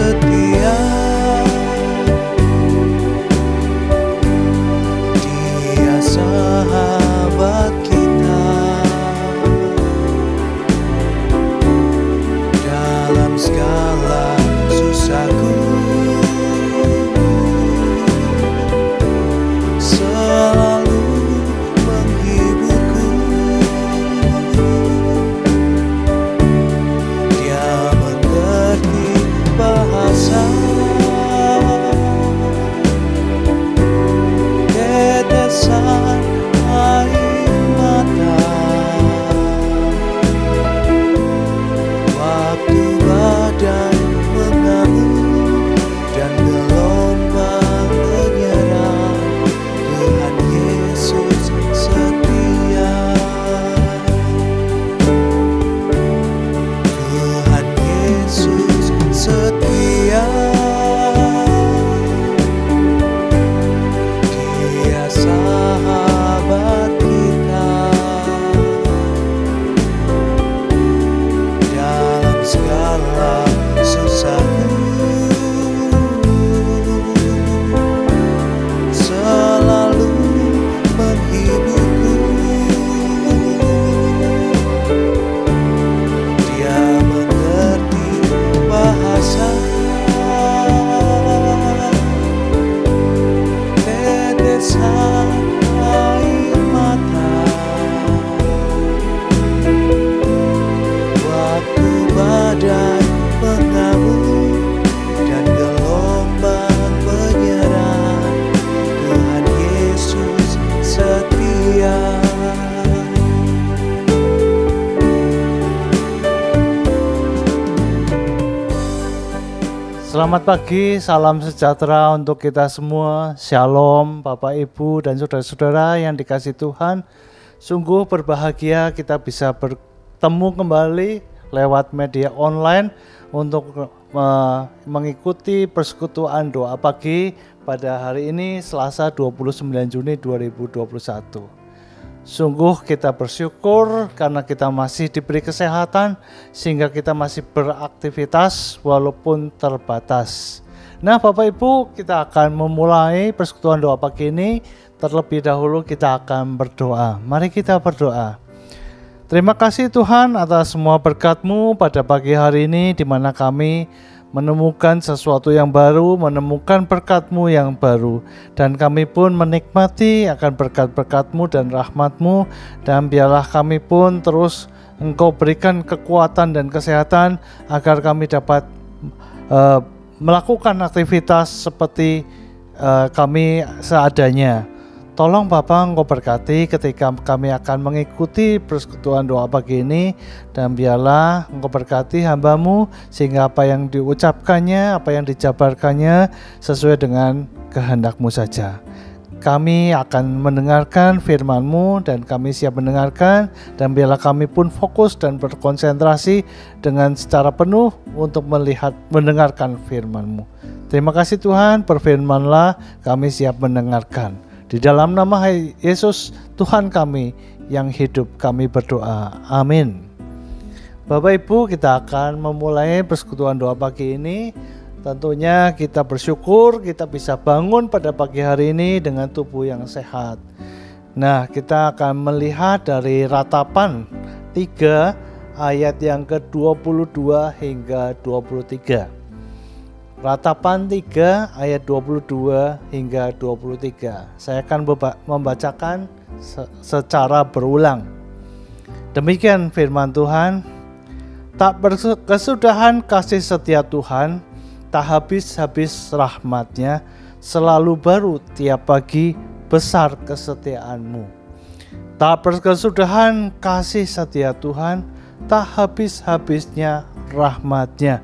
setia. Dia sahabat kita dalam segala susahku. Selalu menghiburku. Dia mengerti bahasa tetesan air mata waktu badai mengamuk dan gelombang menyerang. Tuhan Yesus setia. Tuhan Yesus setia. Dia sahabat kita dalam segala susahku. Selalu menghiburku. Dia mengerti bahasa tetesan air mata waktu badai mengamuk dan gelombang menyerang. Tuhan Yesus setia. Selamat pagi, salam sejahtera untuk kita semua. Shalom Bapak Ibu dan saudara-saudara yang dikasihi Tuhan. Sungguh berbahagia kita bisa bertemu kembali lewat media online untuk mengikuti persekutuan doa pagi pada hari ini Selasa 29 Juni 2021. Sungguh kita bersyukur karena kita masih diberi kesehatan sehingga kita masih beraktivitas walaupun terbatas. Nah Bapak Ibu, kita akan memulai persekutuan doa pagi ini. Terlebih dahulu kita akan berdoa. Mari kita berdoa. Terima kasih Tuhan atas semua berkat-Mu pada pagi hari ini di mana kami menemukan sesuatu yang baru, menemukan berkat-Mu yang baru. Dan kami pun menikmati akan berkat-berkat-Mu dan rahmat-Mu. Dan biarlah kami pun terus Engkau berikan kekuatan dan kesehatan agar kami dapat melakukan aktivitas seperti kami seadanya. Tolong Bapa Engkau berkati ketika kami akan mengikuti persekutuan doa pagi ini. Dan biarlah Engkau berkati hamba-Mu sehingga apa yang diucapkannya, apa yang dijabarkannya sesuai dengan kehendak-Mu saja. Kami akan mendengarkan firman-Mu dan kami siap mendengarkan. Dan biarlah kami pun fokus dan berkonsentrasi dengan secara penuh untuk mendengarkan firman-Mu. Terima kasih Tuhan, berfirman-Lah, kami siap mendengarkan. Di dalam nama Yesus Tuhan kami yang hidup kami berdoa. Amin. Bapak Ibu, kita akan memulai persekutuan doa pagi ini. Tentunya kita bersyukur kita bisa bangun pada pagi hari ini dengan tubuh yang sehat. Nah, kita akan melihat dari Ratapan 3 ayat yang ke-22 hingga 23. Ratapan 3 ayat 22 hingga 23. Saya akan membacakan secara berulang. Demikian firman Tuhan. Tak berkesudahan kasih setia Tuhan, tak habis-habis rahmat-Nya, selalu baru tiap pagi besar kesetiaan-Mu. Tak berkesudahan kasih setia Tuhan, tak habis-habisnya rahmat-Nya,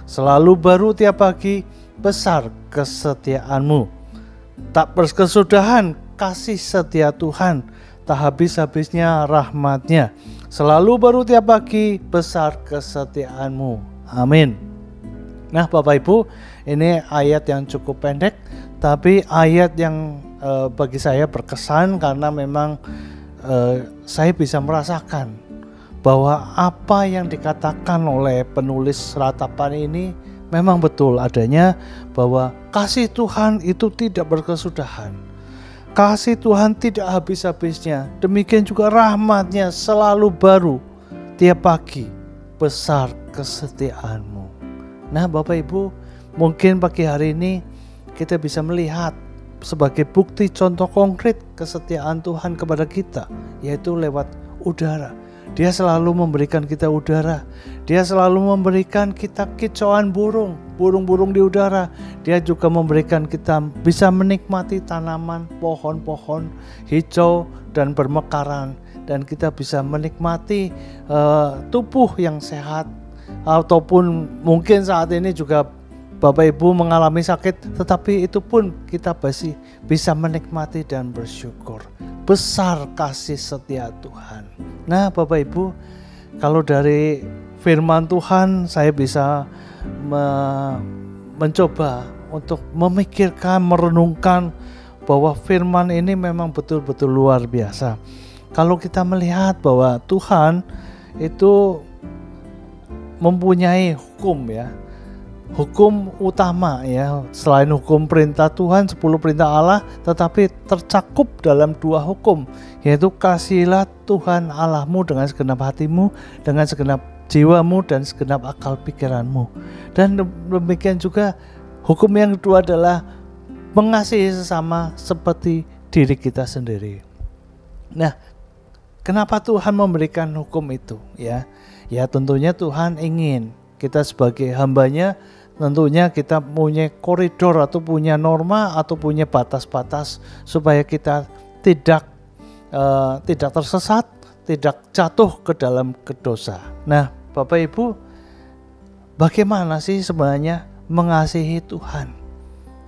selalu baru tiap pagi besar kesetiaan-Mu. Tak berkesudahan kasih setia Tuhan, tak habis-habisnya rahmat-Nya, selalu baru tiap pagi besar kesetiaan-Mu. Amin. Nah Bapak Ibu, ini ayat yang cukup pendek, tapi ayat yang bagi saya berkesan karena memang saya bisa merasakan bahwa apa yang dikatakan oleh penulis Ratapan ini memang betul adanya bahwa kasih Tuhan itu tidak berkesudahan. Kasih Tuhan tidak habis-habisnya. Demikian juga rahmat-Nya selalu baru tiap pagi. Besar kesetiaan-Mu. Nah Bapak Ibu, mungkin pagi hari ini kita bisa melihat sebagai bukti contoh konkret kesetiaan Tuhan kepada kita, yaitu lewat udara. Dia selalu memberikan kita udara. Dia selalu memberikan kita kicauan burung-burung di udara. Dia juga memberikan kita bisa menikmati tanaman, pohon-pohon hijau dan bermekaran. Dan kita bisa menikmati tubuh yang sehat. Ataupun mungkin saat ini juga Bapak Ibu mengalami sakit, tetapi itu pun kita masih bisa menikmati dan bersyukur. Besar kasih setia Tuhan. Nah Bapak Ibu, kalau dari firman Tuhan saya bisa mencoba untuk memikirkan, merenungkan bahwa firman ini memang betul-betul luar biasa. Kalau kita melihat bahwa Tuhan itu mempunyai hukum ya, hukum utama ya, selain hukum perintah Tuhan 10 perintah Allah, tetapi tercakup dalam 2 hukum, yaitu kasihilah Tuhan Allahmu dengan segenap hatimu, dengan segenap jiwamu dan segenap akal pikiranmu. Dan demikian juga hukum yang kedua adalah mengasihi sesama seperti diri kita sendiri. Nah, kenapa Tuhan memberikan hukum itu ya? Ya tentunya Tuhan ingin kita sebagai hamba-Nya, tentunya kita punya koridor atau punya norma atau punya batas-batas supaya kita tidak tersesat, tidak jatuh ke dalam dosa. Nah, Bapak Ibu, bagaimana sih sebenarnya mengasihi Tuhan?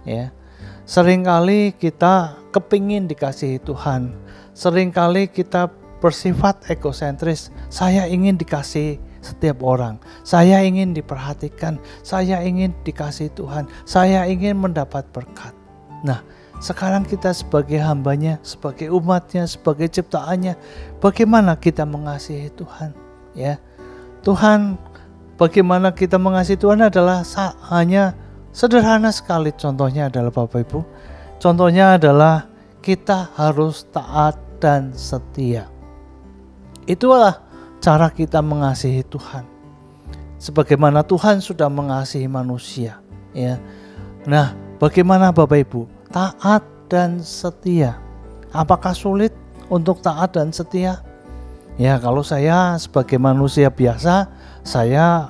Ya, seringkali kita kepingin dikasihi Tuhan, seringkali kita bersifat egosentris. Saya ingin dikasihi setiap orang, saya ingin diperhatikan, saya ingin dikasihi Tuhan, saya ingin mendapat berkat. Nah, sekarang kita sebagai hamba-Nya, sebagai umat-Nya, sebagai ciptaannya, bagaimana kita mengasihi Tuhan? Ya, Tuhan, bagaimana kita mengasihi Tuhan adalah hanya sederhana sekali. Contohnya adalah Bapak Ibu, contohnya adalah kita harus taat dan setia. Itulah cara kita mengasihi Tuhan. Sebagaimana Tuhan sudah mengasihi manusia, ya. Nah, bagaimana Bapak Ibu? Taat dan setia. Apakah sulit untuk taat dan setia? Ya, kalau saya sebagai manusia biasa, saya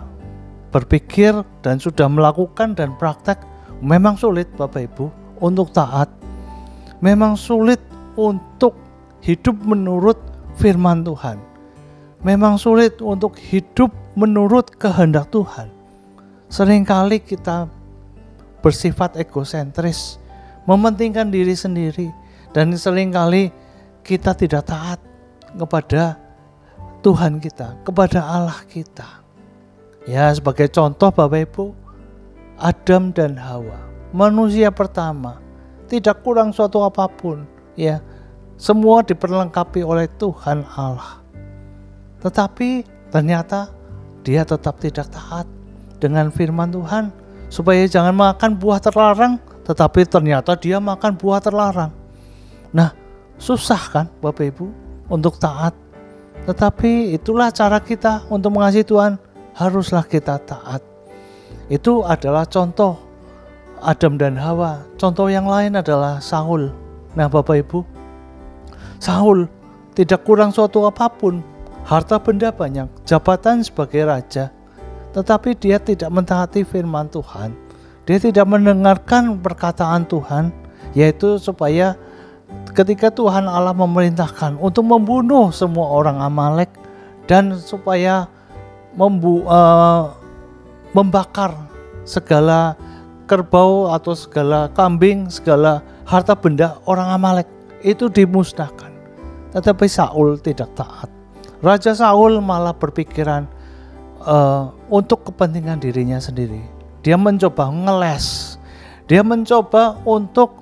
berpikir dan sudah melakukan dan praktek, memang sulit Bapak Ibu untuk taat. Memang sulit untuk hidup menurut firman Tuhan. Memang sulit untuk hidup menurut kehendak Tuhan. Seringkali kita bersifat egosentris, mementingkan diri sendiri, dan seringkali kita tidak taat kepada Tuhan kita, kepada Allah kita. Ya, sebagai contoh Bapak Ibu, Adam dan Hawa, manusia pertama, tidak kurang suatu apapun, ya. Semua diperlengkapi oleh Tuhan Allah. Tetapi ternyata dia tetap tidak taat dengan firman Tuhan supaya jangan makan buah terlarang, tetapi ternyata dia makan buah terlarang. Nah, susah kan Bapak Ibu untuk taat. Tetapi itulah cara kita untuk mengasihi Tuhan, haruslah kita taat. Itu adalah contoh Adam dan Hawa. Contoh yang lain adalah Saul. Nah Bapak Ibu, Saul tidak kurang suatu apapun, harta benda banyak, jabatan sebagai raja, tetapi dia tidak mentaati firman Tuhan. Dia tidak mendengarkan perkataan Tuhan, yaitu supaya ketika Tuhan Allah memerintahkan untuk membunuh semua orang Amalek dan supaya membakar segala kerbau atau segala kambing, segala harta benda orang Amalek, itu dimusnahkan. Tetapi Saul tidak taat. Raja Saul malah berpikiran untuk kepentingan dirinya sendiri. Dia mencoba ngeles. Dia mencoba untuk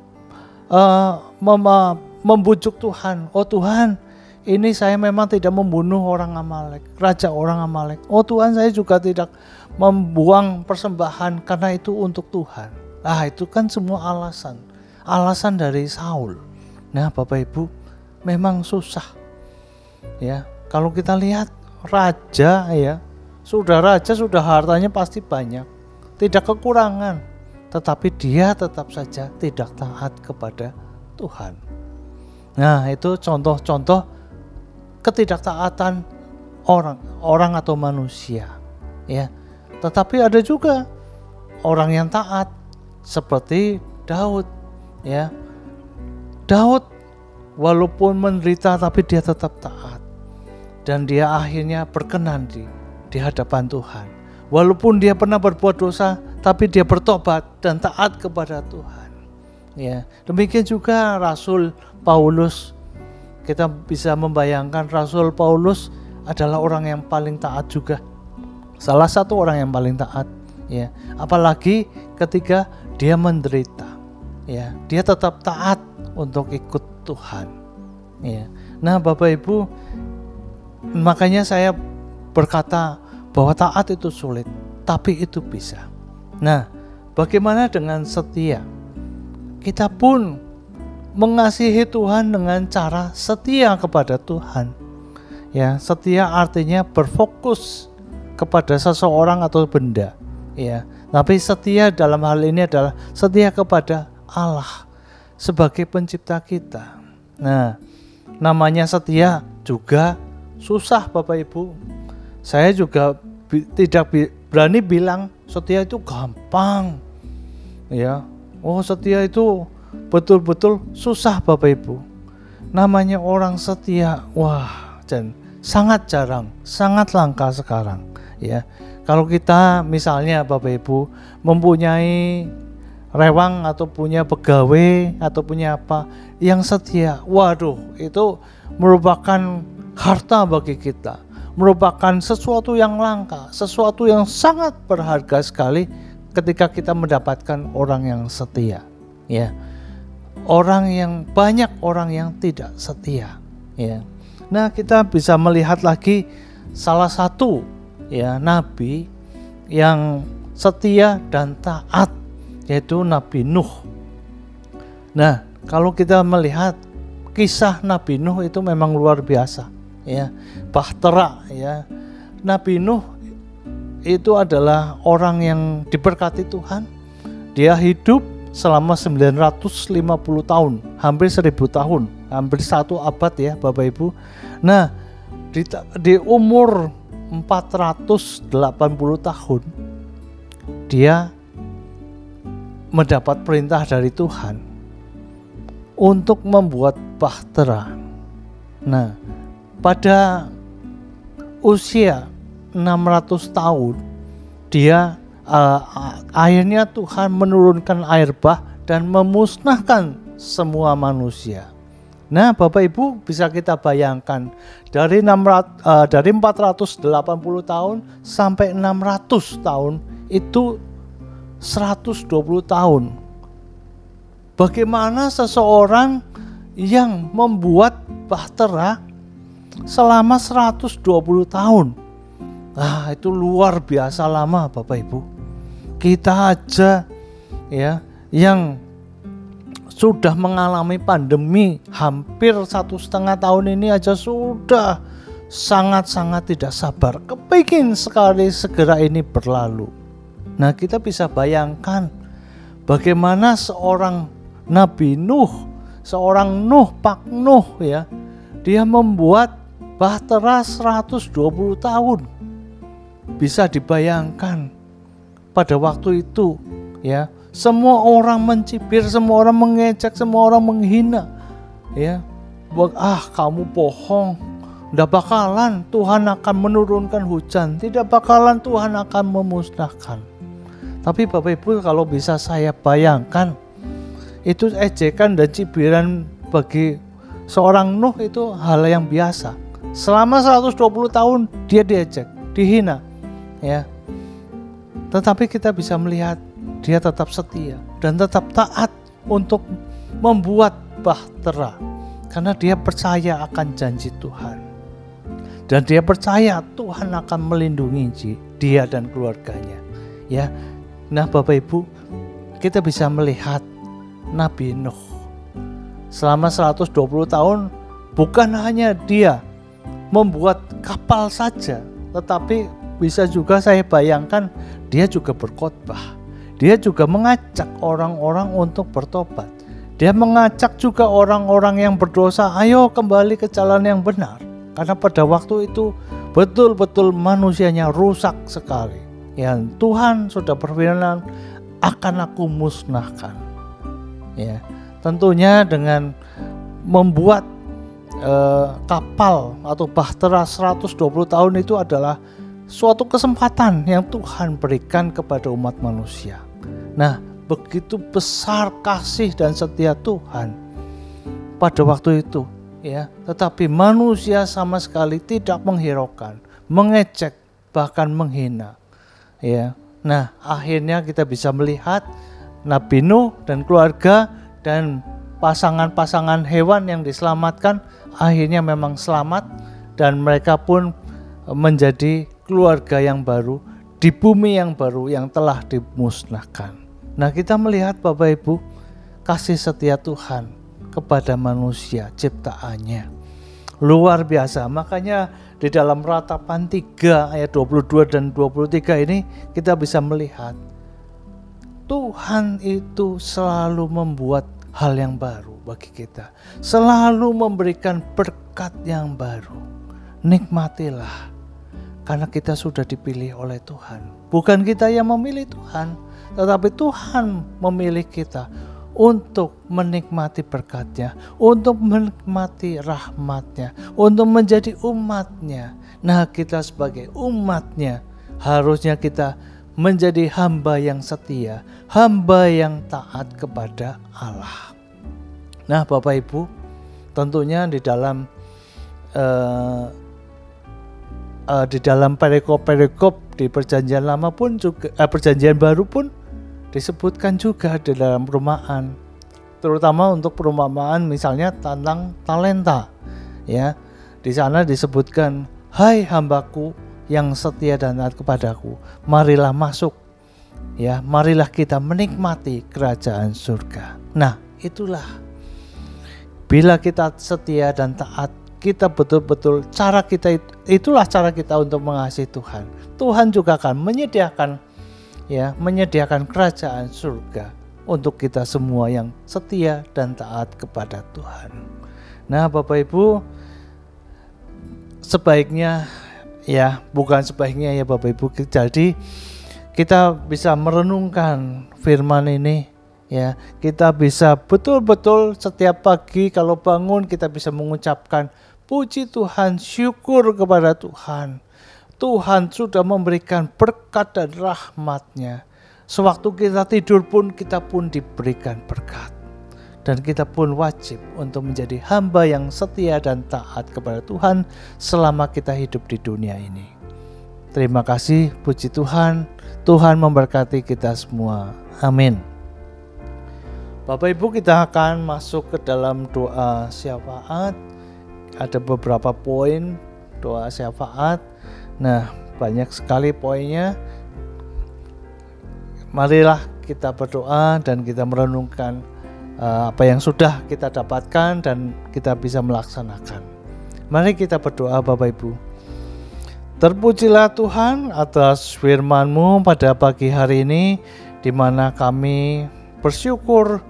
membujuk Tuhan. Oh Tuhan, ini saya memang tidak membunuh orang Amalek, raja orang Amalek. Oh Tuhan, saya juga tidak membuang persembahan karena itu untuk Tuhan. Itu kan semua alasan dari Saul. Nah Bapak Ibu, memang susah ya. Kalau kita lihat raja ya, sudah hartanya pasti banyak, tidak kekurangan, tetapi dia tetap saja tidak taat kepada Tuhan. Nah itu contoh-contoh ketidaktaatan orang atau manusia ya. Tetapi ada juga orang yang taat seperti Daud ya. Daud walaupun menderita tapi dia tetap taat, dan dia akhirnya berkenan di hadapan Tuhan. Walaupun dia pernah berbuat dosa tapi dia bertobat dan taat kepada Tuhan ya. Demikian juga Rasul Paulus. Kita bisa membayangkan Rasul Paulus adalah orang yang paling taat juga. Salah satu orang yang paling taat ya. Apalagi ketika dia menderita ya, dia tetap taat untuk ikut Tuhan ya. Nah Bapak Ibu, makanya saya berkata bahwa taat itu sulit, tapi itu bisa. Nah, bagaimana dengan setia? Kita pun mengasihi Tuhan dengan cara setia kepada Tuhan. Ya, setia artinya berfokus kepada seseorang atau benda. Ya, tapi setia dalam hal ini adalah setia kepada Allah sebagai pencipta kita. Nah, namanya setia juga susah Bapak Ibu. Saya juga tidak berani bilang setia itu gampang. Ya, oh setia itu betul-betul susah Bapak Ibu. Namanya orang setia, wah, dan sangat jarang, sangat langka sekarang ya. Kalau kita misalnya Bapak Ibu mempunyai rewang atau punya pegawai atau punya apa yang setia, waduh, itu merupakan harta bagi kita, merupakan sesuatu yang langka, sesuatu yang sangat berharga sekali ketika kita mendapatkan orang yang setia ya. Banyak orang yang tidak setia ya. Nah, kita bisa melihat lagi salah satu ya nabi yang setia dan taat, yaitu Nabi Nuh. Nah, kalau kita melihat kisah Nabi Nuh itu memang luar biasa ya. Bahtera ya. Nabi Nuh itu adalah orang yang diberkati Tuhan. Dia hidup selama 950 tahun, hampir 1000 tahun, hampir 1 abad ya Bapak Ibu. Nah, di umur 480 tahun dia mendapat perintah dari Tuhan untuk membuat bahtera. Nah, pada usia 600 tahun dia akhirnya Tuhan menurunkan air bah dan memusnahkan semua manusia. Nah, Bapak Ibu bisa kita bayangkan dari 480 tahun sampai 600 tahun itu 120 tahun. Bagaimana seseorang yang membuat bahtera selama 120 tahun? Itu luar biasa lama Bapak Ibu. Kita aja ya yang sudah mengalami pandemi hampir 1,5 tahun ini aja sudah sangat-sangat tidak sabar, kepingin sekali segera ini berlalu. Nah, kita bisa bayangkan bagaimana seorang Nabi Nuh, seorang Pak Nuh ya, dia membuat bahtera 120 tahun. Bisa dibayangkan pada waktu itu ya, semua orang mencibir, semua orang mengejek, semua orang menghina ya. Kamu bohong, tidak bakalan Tuhan akan menurunkan hujan, tidak bakalan Tuhan akan memusnahkan. Tapi Bapak Ibu, kalau bisa saya bayangkan, itu ejekan dan cibiran bagi seorang Nuh itu hal yang biasa. Selama 120 tahun dia diejek, dihina ya. Tetapi kita bisa melihat dia tetap setia dan tetap taat untuk membuat bahtera karena dia percaya akan janji Tuhan. Dan dia percaya Tuhan akan melindungi dia dan keluarganya. Ya. Nah, Bapak Ibu, kita bisa melihat Nabi Nuh. Selama 120 tahun bukan hanya dia membuat kapal saja, tetapi bisa juga saya bayangkan dia juga berkhotbah. Dia juga mengajak orang-orang untuk bertobat. Dia mengajak juga orang-orang yang berdosa, ayo kembali ke jalan yang benar. Karena pada waktu itu betul-betul manusianya rusak sekali. Ya, Tuhan sudah berfirman, akan aku musnahkan. Ya, tentunya dengan membuat kapal atau bahtera 120 tahun itu adalah suatu kesempatan yang Tuhan berikan kepada umat manusia. Nah, begitu besar kasih dan setia Tuhan pada waktu itu, ya. Tetapi manusia sama sekali tidak menghiraukan, mengejek, bahkan menghina. Ya. Nah, akhirnya kita bisa melihat Nabi Nuh dan keluarga dan pasangan-pasangan hewan yang diselamatkan akhirnya memang selamat, dan mereka pun menjadi keluarga yang baru di bumi yang baru yang telah dimusnahkan. Nah, kita melihat Bapak Ibu kasih setia Tuhan kepada manusia ciptaannya luar biasa. Makanya di dalam Ratapan 3 ayat 22 dan 23 ini kita bisa melihat Tuhan itu selalu membuat hal yang baru bagi kita, selalu memberikan berkat yang baru. Nikmatilah, karena kita sudah dipilih oleh Tuhan. Bukan kita yang memilih Tuhan, tetapi Tuhan memilih kita untuk menikmati berkat-Nya, untuk menikmati rahmat-Nya, untuk menjadi umat-Nya. Nah, kita sebagai umat-Nya harusnya kita menjadi hamba yang setia, hamba yang taat kepada Allah. Nah, Bapak Ibu, tentunya di dalam perikop-perikop di Perjanjian Lama pun juga Perjanjian Baru pun disebutkan juga di dalam perumpamaan, terutama untuk perumpamaan misalnya tentang talenta. Ya, di sana disebutkan, hai hambaku yang setia dan taat kepadaku, marilah masuk. Ya, marilah kita menikmati kerajaan surga. Nah, bila kita setia dan taat, kita betul-betul itulah cara kita untuk mengasihi Tuhan. Tuhan juga akan menyediakan kerajaan surga untuk kita semua yang setia dan taat kepada Tuhan. Nah, Bapak Ibu, bukan sebaiknya ya Bapak Ibu, jadi kita bisa merenungkan firman ini. Ya, kita bisa betul-betul setiap pagi kalau bangun kita bisa mengucapkan puji Tuhan, syukur kepada Tuhan. Tuhan sudah memberikan berkat dan rahmat-Nya. Sewaktu kita tidur pun kita pun diberikan berkat. Dan kita pun wajib untuk menjadi hamba yang setia dan taat kepada Tuhan selama kita hidup di dunia ini. Terima kasih, puji Tuhan. Tuhan memberkati kita semua. Amin. Bapak Ibu, kita akan masuk ke dalam doa syafaat. Ada beberapa poin doa syafaat. Nah, banyak sekali poinnya. Marilah kita berdoa dan kita merenungkan apa yang sudah kita dapatkan dan kita bisa melaksanakan. Mari kita berdoa Bapak Ibu. Terpujilah Tuhan atas firman-Mu pada pagi hari ini, di mana kami bersyukur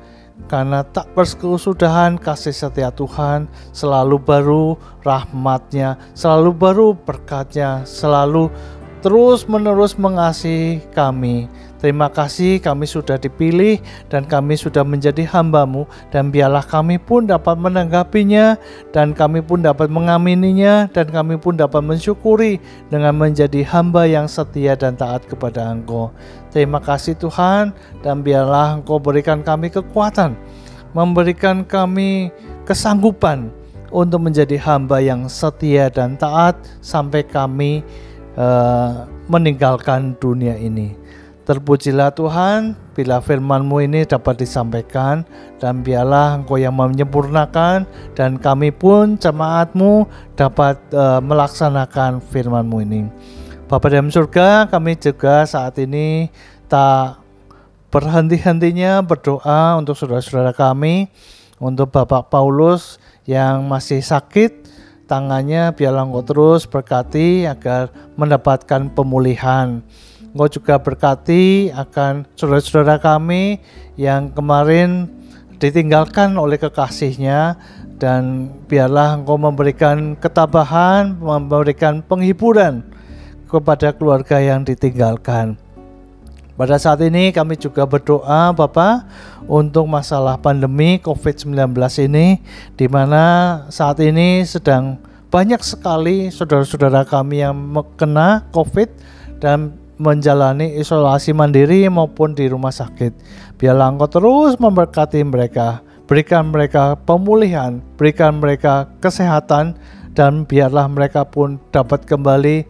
karena tak berkesudahan kasih setia Tuhan, selalu baru rahmat-Nya, selalu baru berkat-Nya, selalu terus menerus mengasihi kami. Terima kasih kami sudah dipilih dan kami sudah menjadi hamba-Mu, dan biarlah kami pun dapat menanggapinya dan kami pun dapat mengamininya dan kami pun dapat mensyukuri dengan menjadi hamba yang setia dan taat kepada Engkau. Terima kasih Tuhan, dan biarlah Engkau berikan kami kekuatan, memberikan kami kesanggupan untuk menjadi hamba yang setia dan taat sampai kami meninggalkan dunia ini. Terpujilah Tuhan bila firman-Mu ini dapat disampaikan, dan biarlah Engkau yang menyempurnakan, dan kami pun jemaat-Mu dapat melaksanakan firman-Mu ini. Bapa dalam surga, kami juga saat ini tak berhenti-hentinya berdoa untuk saudara-saudara kami, untuk Bapak Paulus yang masih sakit tangannya, biarlah Engkau terus berkati agar mendapatkan pemulihan. Engkau juga berkati akan saudara-saudara kami yang kemarin ditinggalkan oleh kekasihnya, dan biarlah Engkau memberikan ketabahan, memberikan penghiburan kepada keluarga yang ditinggalkan. Pada saat ini kami juga berdoa Bapak untuk masalah pandemi COVID-19 ini, di mana saat ini sedang banyak sekali saudara-saudara kami yang kena COVID dan menjalani isolasi mandiri maupun di rumah sakit. Biarlah Engkau terus memberkati mereka, berikan mereka pemulihan, berikan mereka kesehatan, dan biarlah mereka pun dapat kembali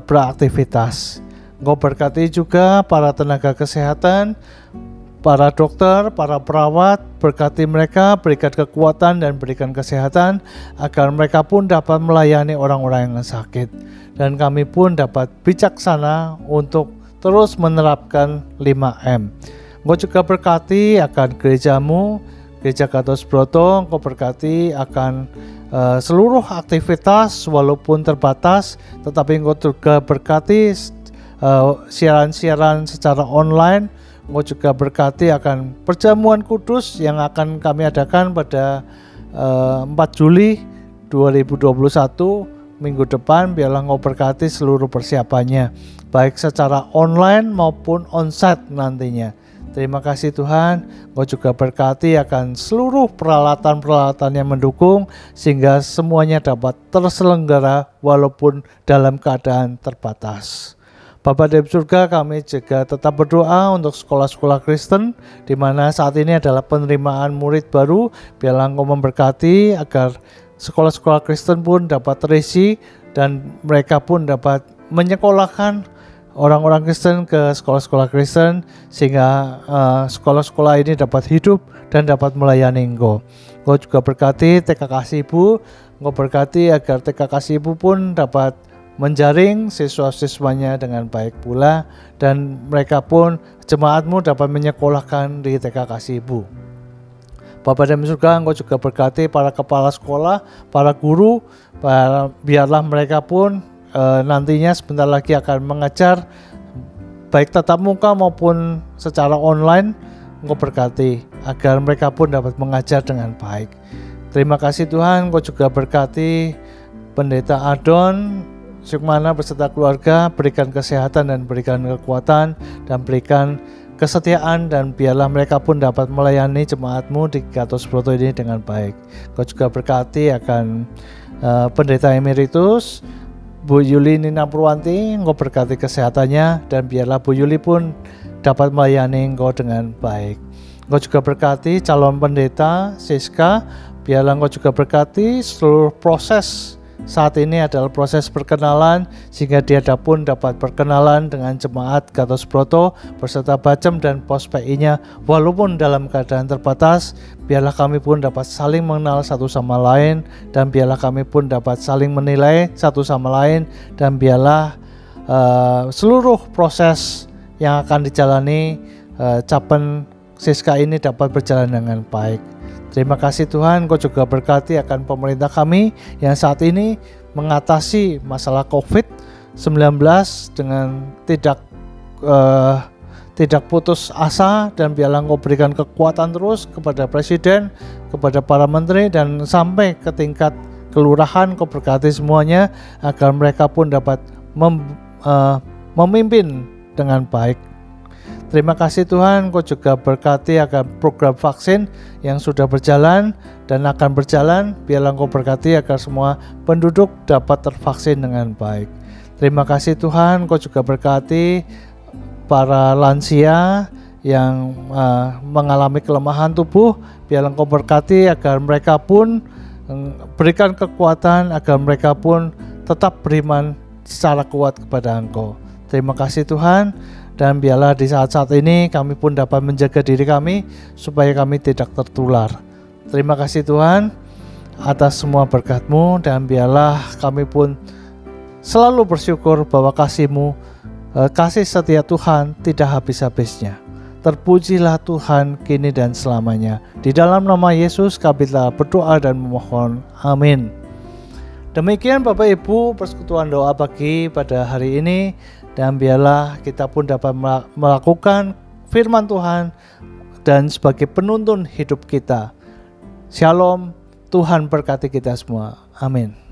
beraktivitas. Engkau berkati juga para tenaga kesehatan, para dokter, para perawat, berkati mereka, berikan kekuatan dan berikan kesehatan agar mereka pun dapat melayani orang-orang yang sakit. Dan kami pun dapat bijaksana untuk terus menerapkan 5M. Engkau juga berkati akan gerejamu, Gereja Gatot Subroto. Engkau berkati akan seluruh aktivitas walaupun terbatas, tetapi Engkau juga berkati siaran-siaran secara online. Engkau juga berkati akan perjamuan kudus yang akan kami adakan pada 4 Juli 2021 minggu depan. Biarlah Engkau berkati seluruh persiapannya, baik secara online maupun onsite nantinya. Terima kasih Tuhan. Engkau juga berkati akan seluruh peralatan-peralatan yang mendukung, sehingga semuanya dapat terselenggara walaupun dalam keadaan terbatas. Bapa di surga, kami juga tetap berdoa untuk sekolah-sekolah Kristen, di mana saat ini adalah penerimaan murid baru. Biarlah Engkau memberkati agar sekolah-sekolah Kristen pun dapat terisi, dan mereka pun dapat menyekolahkan orang-orang Kristen ke sekolah-sekolah Kristen, sehingga sekolah-sekolah ini dapat hidup dan dapat melayani Engkau. Engkau juga berkati TK Kasibu. Engkau berkati agar TK Kasibu pun dapat menjaring siswa-siswanya dengan baik pula, dan mereka pun jemaat-Mu dapat menyekolahkan di TK Kasibu. Bapa dalam surga, Engkau juga berkati para kepala sekolah, para guru, biarlah mereka pun nantinya sebentar lagi akan mengajar baik tatap muka maupun secara online. Engkau berkati agar mereka pun dapat mengajar dengan baik. Terima kasih Tuhan. Engkau juga berkati Pendeta Adon Sukmana beserta keluarga, berikan kesehatan dan berikan kekuatan dan berikan kesetiaan, dan biarlah mereka pun dapat melayani jemaat-Mu di Gatot Subroto ini dengan baik. Kau juga berkati akan Pendeta Emeritus Bu Yuli Nina Purwanti. Engkau berkati kesehatannya, dan biarlah Bu Yuli pun dapat melayani Engkau dengan baik. Engkau juga berkati calon pendeta Siska. Biarlah Engkau juga berkati seluruh proses. Saat ini adalah proses perkenalan, sehingga dia pun dapat berkenalan dengan jemaat Gatot Subroto beserta Bacem dan pos PI-nya walaupun dalam keadaan terbatas. Biarlah kami pun dapat saling mengenal satu sama lain, dan biarlah kami pun dapat saling menilai satu sama lain, dan biarlah seluruh proses yang akan dijalani Capen Siska ini dapat berjalan dengan baik. Terima kasih Tuhan. Engkau juga berkati akan pemerintah kami yang saat ini mengatasi masalah COVID-19 dengan tidak putus asa, dan biarlah Engkau berikan kekuatan terus kepada Presiden, kepada para menteri, dan sampai ke tingkat kelurahan. Engkau berkati semuanya agar mereka pun dapat memimpin dengan baik. Terima kasih Tuhan. Engkau juga berkati agar program vaksin yang sudah berjalan dan akan berjalan. Biarlah Engkau berkati agar semua penduduk dapat tervaksin dengan baik. Terima kasih Tuhan. Engkau juga berkati para lansia yang mengalami kelemahan tubuh. Biarlah Engkau berkati agar mereka pun berikan kekuatan, agar mereka pun tetap beriman secara kuat kepada Engkau. Terima kasih Tuhan, dan biarlah di saat-saat ini kami pun dapat menjaga diri kami supaya kami tidak tertular. Terima kasih Tuhan atas semua berkat-Mu, dan biarlah kami pun selalu bersyukur bahwa kasih-Mu, kasih setia Tuhan tidak habis-habisnya. Terpujilah Tuhan kini dan selamanya. Di dalam nama Yesus kami telah berdoa dan memohon. Amin. Demikian Bapak Ibu persekutuan doa pagi pada hari ini, dan biarlah kita pun dapat melakukan firman Tuhan dan sebagai penuntun hidup kita. Shalom, Tuhan berkati kita semua. Amin.